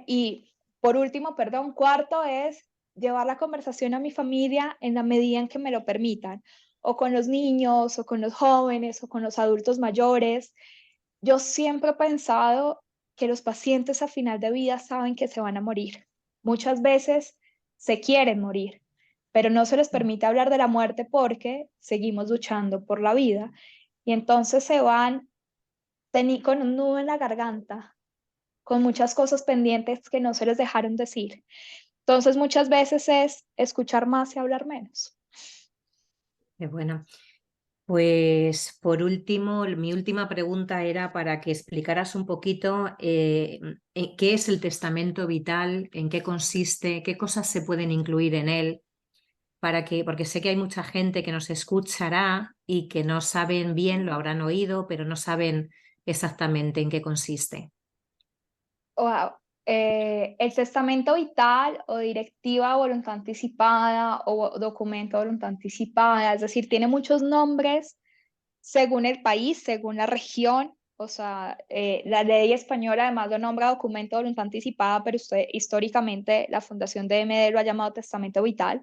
y por último, perdón, cuarto es llevar la conversación a mi familia en la medida en que me lo permitan, o con los niños, o con los jóvenes, o con los adultos mayores. Yo siempre he pensado que los pacientes a final de vida saben que se van a morir. Muchas veces se quieren morir, pero no se les permite hablar de la muerte porque seguimos luchando por la vida. Y entonces se van con un nudo en la garganta, con muchas cosas pendientes que no se les dejaron decir. Entonces muchas veces es escuchar más y hablar menos. Qué bueno. Pues por último, mi última pregunta era para que explicaras un poquito qué es el testamento vital, en qué consiste, qué cosas se pueden incluir en él, porque sé que hay mucha gente que nos escuchará y que no saben bien, lo habrán oído, pero no saben exactamente en qué consiste. Wow. El testamento vital o directiva de voluntad anticipada o documento de voluntad anticipada, es decir, tiene muchos nombres según el país, según la región. O sea, la ley española además lo nombra documento de voluntad anticipada, pero históricamente la Fundación DMD lo ha llamado testamento vital.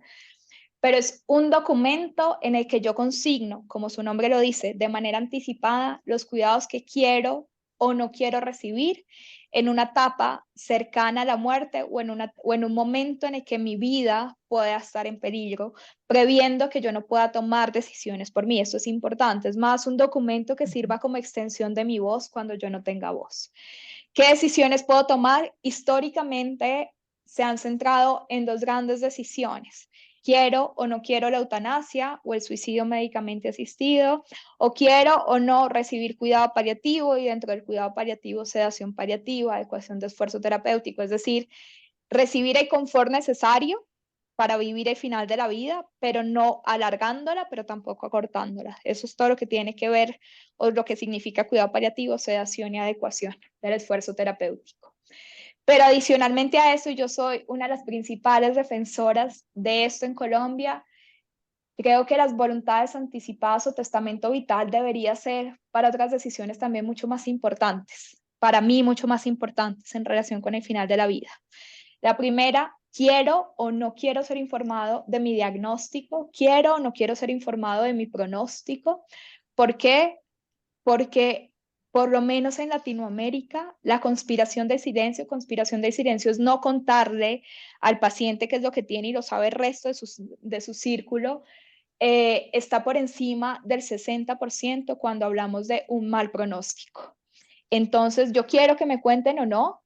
Pero es un documento en el que yo consigno, como su nombre lo dice, de manera anticipada los cuidados que quiero o no quiero recibir en una etapa cercana a la muerte o en un momento en el que mi vida pueda estar en peligro, previendo que yo no pueda tomar decisiones por mí. Esto es importante. Es más un documento que sirva como extensión de mi voz cuando yo no tenga voz. ¿Qué decisiones puedo tomar? Históricamente se han centrado en dos grandes decisiones. Quiero o no quiero la eutanasia o el suicidio médicamente asistido, o quiero o no recibir cuidado paliativo, y dentro del cuidado paliativo, sedación paliativa, adecuación de esfuerzo terapéutico, es decir, recibir el confort necesario para vivir el final de la vida, pero no alargándola, pero tampoco acortándola. Eso es todo lo que tiene que ver o lo que significa cuidado paliativo, sedación y adecuación del esfuerzo terapéutico. Pero adicionalmente a eso, yo soy una de las principales defensoras de esto en Colombia. Creo que las voluntades anticipadas o testamento vital debería ser para otras decisiones también mucho más importantes, para mí mucho más importantes en relación con el final de la vida. La primera, quiero o no quiero ser informado de mi diagnóstico, quiero o no quiero ser informado de mi pronóstico. ¿Por qué? Porque por lo menos en Latinoamérica, la conspiración del silencio es no contarle al paciente qué es lo que tiene y lo sabe el resto de su círculo. Está por encima del 60% cuando hablamos de un mal pronóstico. Entonces, yo quiero que me cuenten o no.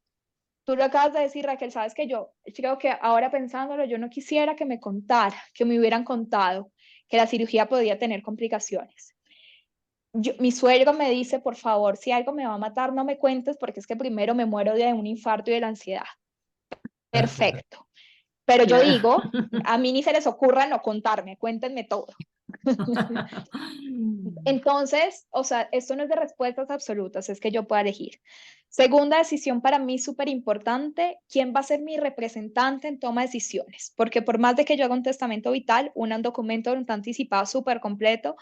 Tú lo acabas de decir, Raquel, sabes que yo creo que ahora pensándolo, yo no quisiera que me contara, que me hubieran contado que la cirugía podía tener complicaciones. Mi suegro me dice, por favor, si algo me va a matar, no me cuentes porque es que primero me muero de un infarto y de la ansiedad. Perfecto. Pero yo Claro. digo, a mí ni se les ocurra no contarme, cuéntenme todo. Entonces, o sea, esto no es de respuestas absolutas, es que yo pueda elegir. Segunda decisión para mí súper importante, ¿quién va a ser mi representante en toma de decisiones? Porque por más de que yo haga un testamento vital, un documento de voluntad anticipada súper completo,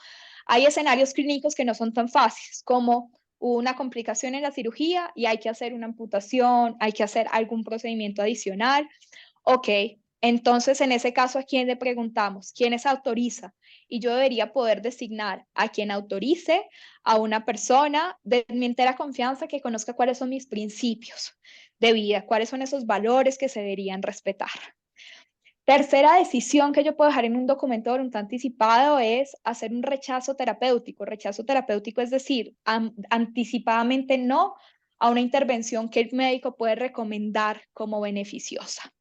hay escenarios clínicos que no son tan fáciles, como una complicación en la cirugía y hay que hacer una amputación, hay que hacer algún procedimiento adicional. Ok, entonces en ese caso, ¿a quién le preguntamos? ¿Quiénes autoriza? Y yo debería poder designar a quien autorice, a una persona de mi entera confianza que conozca cuáles son mis principios de vida, cuáles son esos valores que se deberían respetar. Tercera decisión que yo puedo dejar en un documento de voluntad anticipado es hacer un rechazo terapéutico. Rechazo terapéutico es decir, anticipadamente no a una intervención que el médico puede recomendar como beneficiosa.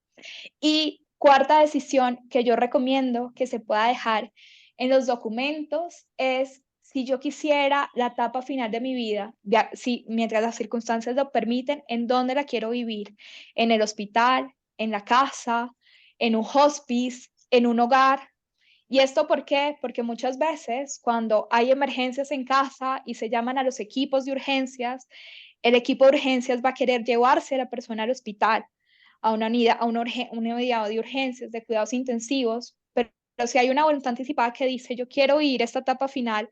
Y cuarta decisión que yo recomiendo que se pueda dejar en los documentos es si yo quisiera la etapa final de mi vida, si, mientras las circunstancias lo permiten, en dónde la quiero vivir, en el hospital, en la casa, en un hospice, en un hogar. ¿Y esto por qué? Porque muchas veces cuando hay emergencias en casa y se llaman a los equipos de urgencias, el equipo de urgencias va a querer llevarse a la persona al hospital, a una unidad de urgencias, de cuidados intensivos, pero si hay una voluntad anticipada que dice, yo quiero ir a esta etapa final,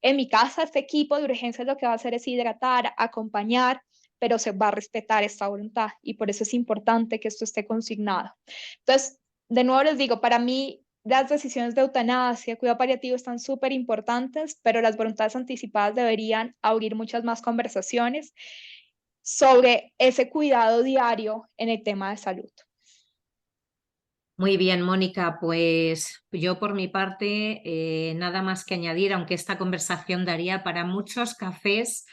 en mi casa este equipo de urgencias lo que va a hacer es hidratar, acompañar, pero se va a respetar esta voluntad y por eso es importante que esto esté consignado. Entonces, de nuevo les digo, para mí las decisiones de eutanasia, cuidado paliativo están súper importantes, pero las voluntades anticipadas deberían abrir muchas más conversaciones sobre ese cuidado diario en el tema de salud. Muy bien, Mónica, pues yo por mi parte nada más que añadir, aunque esta conversación daría para muchos cafés.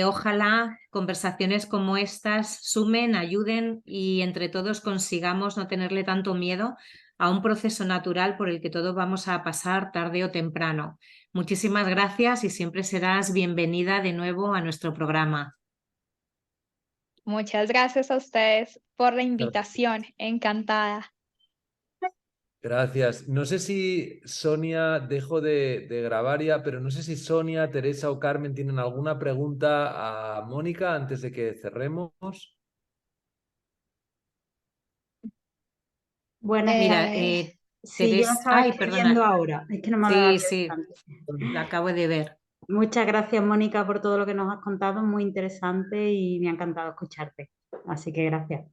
Ojalá conversaciones como estas sumen, ayuden y entre todos consigamos no tenerle tanto miedo a un proceso natural por el que todos vamos a pasar tarde o temprano. Muchísimas gracias y siempre serás bienvenida de nuevo a nuestro programa. Muchas gracias a ustedes por la invitación, encantada. Gracias. No sé si Sonia, dejo de grabar ya, pero no sé si Sonia, Teresa o Carmen tienen alguna pregunta a Mónica antes de que cerremos. Buenas Mira, tardes. Sí, yo lo estaba Ay, escribiendo perdona. ahora. Es que no me había dado Sí, antes. la acabo de ver. Muchas gracias, Mónica, por todo lo que nos has contado. Muy interesante y me ha encantado escucharte. Así que gracias.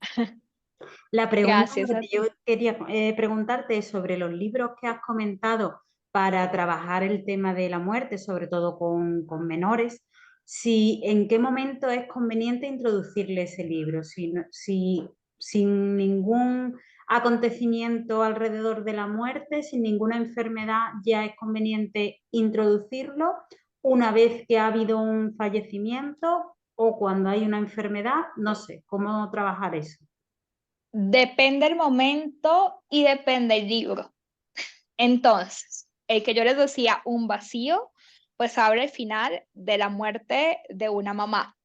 La pregunta Gracias a que ti. yo quería preguntarte es sobre los libros que has comentado para trabajar el tema de la muerte, sobre todo con menores. Si, ¿en qué momento es conveniente introducirle ese libro? Si sin ningún acontecimiento alrededor de la muerte, sin ninguna enfermedad, ya es conveniente introducirlo una vez que ha habido un fallecimiento o cuando hay una enfermedad, no sé, ¿cómo trabajar eso? Depende el momento y depende el libro. Entonces, el que yo les decía, un vacío, pues habla el final de la muerte de una mamá.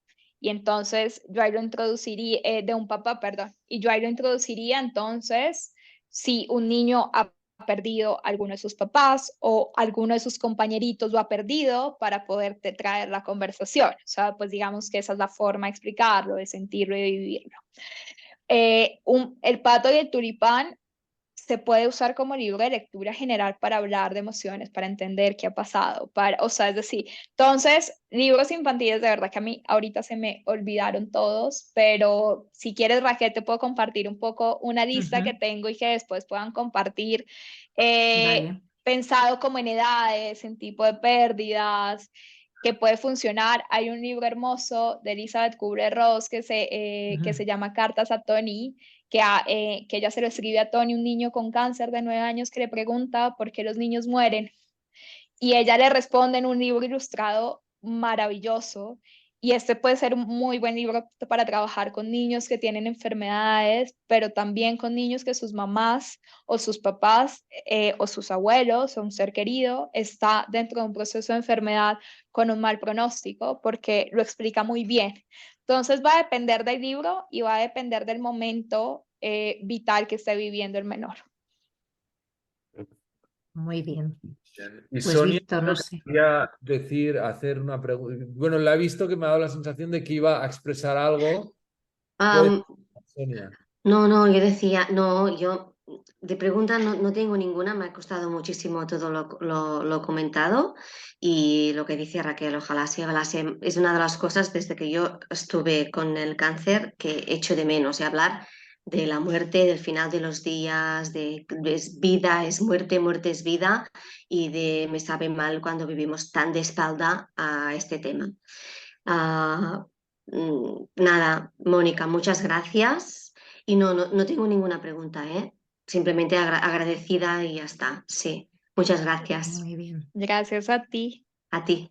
Y entonces yo ahí lo introduciría, de un papá, perdón. Y yo ahí lo introduciría entonces si un niño ha perdido a alguno de sus papás o alguno de sus compañeritos lo ha perdido para poderte traer la conversación. O sea, pues digamos que esa es la forma de explicarlo, de sentirlo y de vivirlo. El pato y el tulipán se puede usar como libro de lectura general para hablar de emociones, para entender qué ha pasado, o sea, es decir, entonces, libros infantiles de verdad que a mí ahorita se me olvidaron todos, pero si quieres, Raquel, te puedo compartir un poco una lista que tengo y que después puedan compartir, Vale. pensado como en edades, en tipo de pérdidas, que puede funcionar. Hay un libro hermoso de Elizabeth Kubler-Ross que se llama Cartas a Tony, que ella se lo escribe a Tony, un niño con cáncer de 9 años que le pregunta por qué los niños mueren. Y ella le responde en un libro ilustrado maravilloso. Y este puede ser un muy buen libro para trabajar con niños que tienen enfermedades, pero también con niños que sus mamás o sus papás o sus abuelos o un ser querido está dentro de un proceso de enfermedad con un mal pronóstico, porque lo explica muy bien. Entonces va a depender del libro y va a depender del momento vital que esté viviendo el menor. Muy bien. Y Pues Sonia, Víctor, creo no que sé. quería decir, hacer una pregunta. Bueno, la he visto que me ha dado la sensación de que iba a expresar algo. Puede Am, Sonia. no, yo decía, no, yo de pregunta no tengo ninguna, me ha costado muchísimo todo lo comentado y lo que dice Raquel, ojalá se hablase, es una de las cosas desde que yo estuve con el cáncer que echo de menos, de hablar de la muerte, del final de los días, de es vida, es muerte, muerte es vida y de me sabe mal cuando vivimos tan de espalda a este tema. Ah, nada, Mónica, muchas gracias. Y no tengo ninguna pregunta, ¿eh? Simplemente agradecida y ya está. Sí, muchas gracias. Muy bien, Gracias a ti. A ti.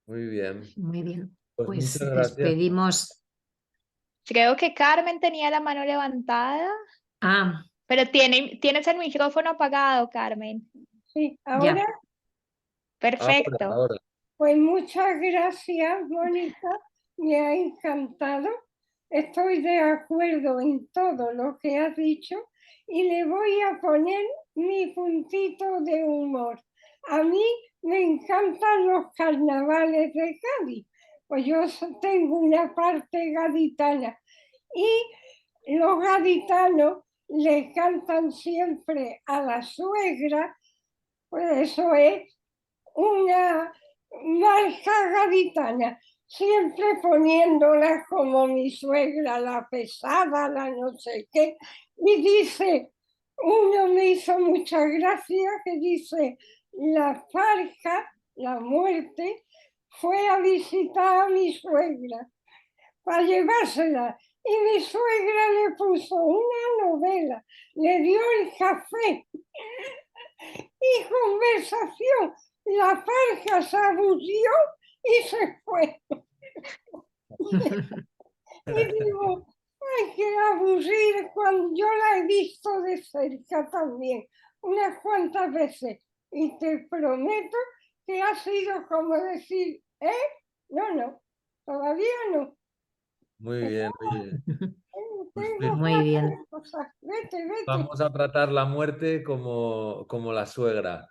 Muy bien. muy bien. Pues Pues muchas gracias. despedimos. Creo que Carmen tenía la mano levantada, Ah, pero tienes el micrófono apagado, Carmen. Sí, ahora, ya. Perfecto. Ahora. pues muchas gracias, Mónica, me ha encantado. Estoy de acuerdo en todo lo que has dicho y le voy a poner mi puntito de humor. A mí me encantan los carnavales de Cádiz, pues yo tengo una parte gaditana y los gaditanos le cantan siempre a la suegra, pues eso es una marca gaditana. siempre poniéndolas como mi suegra, la pesada, la no sé qué. Y dice, uno me hizo mucha gracia que dice, la Farja, la muerte, fue a visitar a mi suegra para llevársela. Y mi suegra le puso una novela, le dio el café y conversación. La Farja se aburrió y se fue. Y digo, ay, qué aburrir, cuando yo la he visto de cerca también, unas cuantas veces. Y te prometo que ha sido como decir, no, todavía no. Muy bien, oye. Tengo Muy bien. cosas. Vete. Vamos a tratar la muerte como la suegra.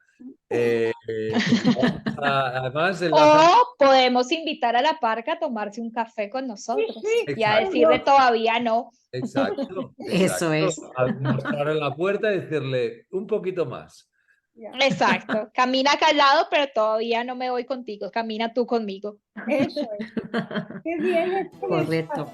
Además, O podemos invitar a la Parca a tomarse un café con nosotros Sí, y a Exacto. decirle todavía no. Exacto. Eso es. Al mostrarle la puerta y decirle un poquito más. Exacto. Camina acá al lado, pero todavía no me voy contigo. Camina tú conmigo. Eso es. Qué bien expresado. Correcto.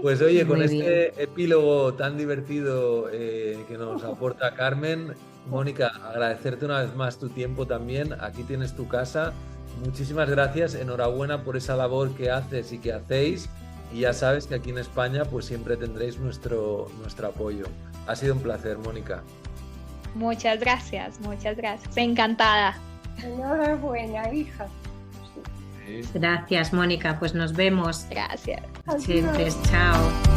Pues oye, con Muy este epílogo tan divertido que nos aporta Carmen, Mónica, agradecerte una vez más tu tiempo también. Aquí tienes tu casa. Muchísimas gracias. Enhorabuena por esa labor que haces y que hacéis. Y ya sabes que aquí en España pues siempre tendréis nuestro apoyo. Ha sido un placer, Mónica. Muchas gracias. Encantada. Enhorabuena, hija. Gracias, Mónica. Pues nos vemos. Gracias. Siempre. Chao.